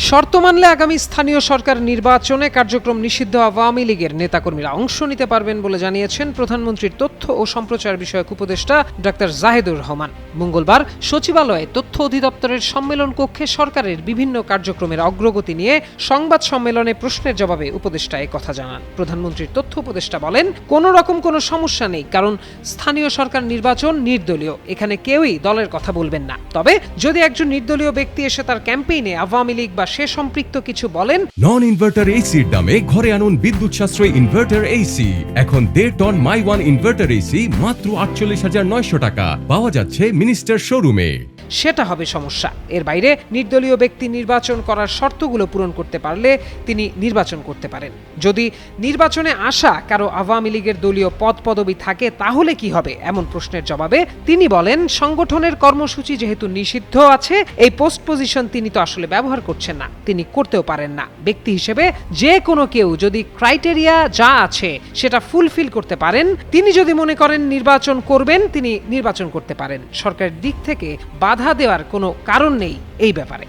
শর্ত মানলে আগামী স্থানীয় সরকার নির্বাচনে কার্যক্রম নিষিদ্ধ আওয়ামী লীগের নেতাকর্মীরা অংশ নিতে পারবেন বলে জানিয়েছেন প্রধানমন্ত্রীর তথ্য ও সম্প্রচার বিষয়ক উপদেষ্টা ডাক্তার জাহিদুর রহমান। মঙ্গলবার সচিবালয়ে তথ্য অধিদপ্তরের সম্মেলন কক্ষে সরকারের বিভিন্ন কার্যক্রমের অগ্রগতি নিয়ে সংবাদ সম্মেলনে প্রশ্নের জবাবে উপদেষ্টা কথা জানান। প্রধানমন্ত্রীর তথ্য উপদেষ্টা বলেন, কোনো রকম কোনো সমস্যা নেই, কারণ স্থানীয় সরকার নির্বাচন নির্দলীয়, এখানে কেউই দলের কথা বলবেন না। তবে যদি একজন নির্দলীয় ব্যক্তি এসে তার ক্যাম্পেইনে আওয়ামী লীগ বা সে সম্পৃক্ত কিছু বলেন, নন ইনভার্টার এসির দামে ঘরে আনুন বিদ্যুৎ সাশ্রয়ী ইনভার্টার এসি। এখন 1.5 ton my one inverter AC মাত্র 48,900 টাকা পাওয়া যাচ্ছে মিনিস্টার শোরুমে। সেটা হবে সমস্যা। এর বাইরে নির্দলীয় ব্যক্তি নির্বাচন করার শর্তগুলো পূরণ করতে পারলে তিনি নির্বাচন করতে পারেন। যদি নির্বাচনে আসা কারো আওয়ামী লীগের দলীয় পদবি থাকে তাহলে কি হবে, এমন প্রশ্নের জবাবে তিনি বলেন, সংগঠনের কর্মসূচি যেহেতু নিষিদ্ধ আছে, এই পোস্ট পজিশন তিনি তো আসলে ব্যবহার করছেন না, তিনি করতেও পারেন না। ব্যক্তি হিসেবে যে কোনো কেউ যদি ক্রাইটেরিয়া যা আছে সেটা ফুলফিল করতে পারেন, তিনি যদি মনে করেন নির্বাচন করবেন, তিনি নির্বাচন করতে পারেন। সরকারের দিক থেকে বাধা দেওয়ার কোনো কারণ নেই এই ব্যাপারে।